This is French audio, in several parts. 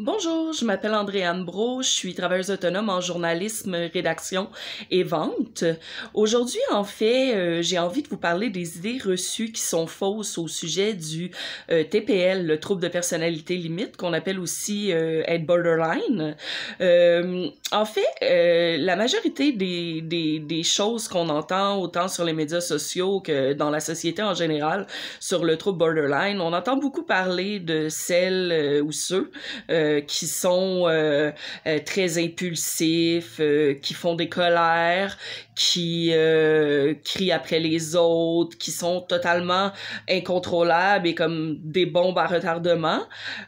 Bonjour, je m'appelle Andréane Brault, je suis travailleuse autonome en journalisme, rédaction et vente. Aujourd'hui, en fait, j'ai envie de vous parler des idées reçues qui sont fausses au sujet du TPL, le trouble de personnalité limite, qu'on appelle aussi être borderline. En fait, la majorité des choses qu'on entend, autant sur les médias sociaux que dans la société en général, sur le trouble borderline, on entend beaucoup parler de celles ou ceux qui sont très impulsifs, qui font des colères, qui crient après les autres, qui sont totalement incontrôlables et comme des bombes à retardement.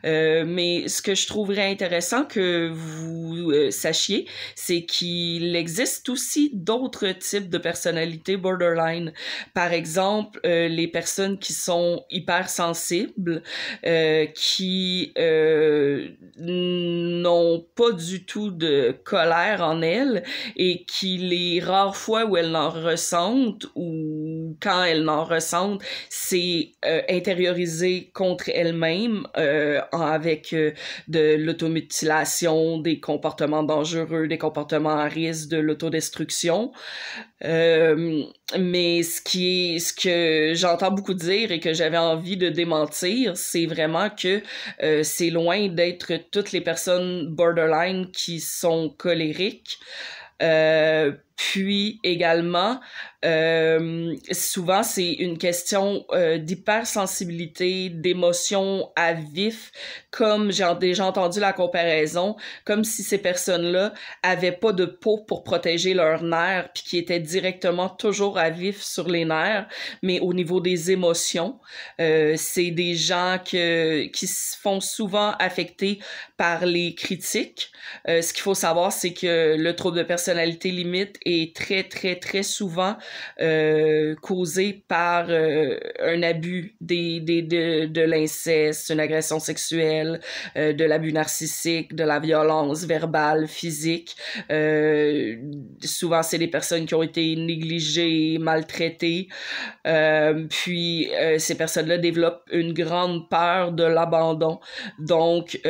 Mais ce que je trouverais intéressant que vous sachiez, c'est qu'il existe aussi d'autres types de personnalités borderline. Par exemple, les personnes qui sont hypersensibles, qui n'ont pas du tout de colère en elles et qui les rares fois où elles en ressentent ou quand elles en ressentent, c'est intériorisé contre elles-mêmes avec de l'automutilation, des comportements dangereux, des comportements à risque, de l'autodestruction. Mais ce que j'entends beaucoup dire et que j'avais envie de démentir, c'est vraiment que c'est loin d'être toutes les personnes borderline qui sont colériques. Puis également, souvent c'est une question d'hypersensibilité, d'émotions à vif, comme j'ai déjà entendu la comparaison, comme si ces personnes-là avaient pas de peau pour protéger leurs nerfs, puis qui étaient directement toujours à vif sur les nerfs, mais au niveau des émotions, c'est des gens qui se font souvent affecter par les critiques. Ce qu'il faut savoir, c'est que le trouble de personnalité limite est très souvent causé par un abus de l'inceste, une agression sexuelle, de l'abus narcissique, de la violence verbale, physique. Souvent, c'est des personnes qui ont été négligées, maltraitées. Puis, ces personnes-là développent une grande peur de l'abandon. Donc,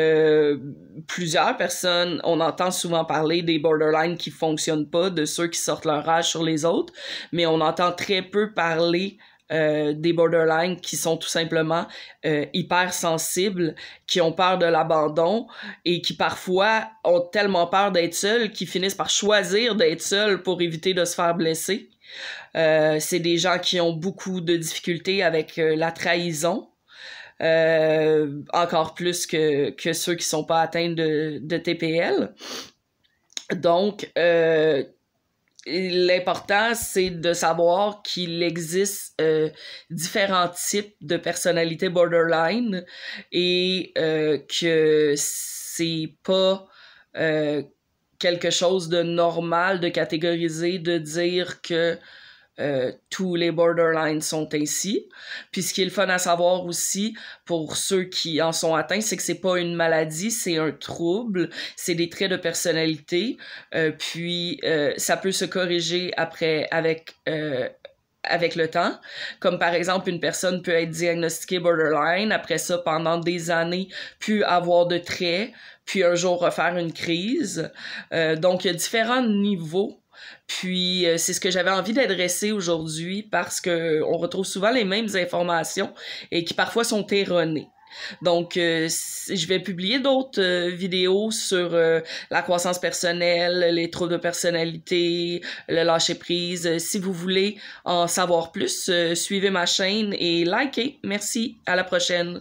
plusieurs personnes, on entend souvent parler des borderline qui fonctionnent pas, de ceux qui sortent leur rage sur les autres, mais on entend très peu parler des borderline qui sont tout simplement hypersensibles, qui ont peur de l'abandon et qui parfois ont tellement peur d'être seuls qu'ils finissent par choisir d'être seuls pour éviter de se faire blesser. C'est des gens qui ont beaucoup de difficultés avec la trahison. Encore plus que ceux qui sont pas atteints de TPL. Donc, l'important, c'est de savoir qu'il existe différents types de personnalités borderline et que c'est pas quelque chose de normal de catégoriser, de dire que tous les borderline sont ainsi. Puis ce qui est le fun à savoir aussi pour ceux qui en sont atteints, c'est que c'est pas une maladie, c'est un trouble, c'est des traits de personnalité. Puis ça peut se corriger après avec le temps, comme par exemple une personne peut être diagnostiquée borderline, après ça pendant des années puis avoir de traits, puis un jour refaire une crise. Donc il y a différents niveaux. Puis c'est ce que j'avais envie d'adresser aujourd'hui parce que on retrouve souvent les mêmes informations et qui parfois sont erronées. Donc, je vais publier d'autres vidéos sur la croissance personnelle, les troubles de personnalité, le lâcher-prise. Si vous voulez en savoir plus, suivez ma chaîne et likez. Merci, à la prochaine.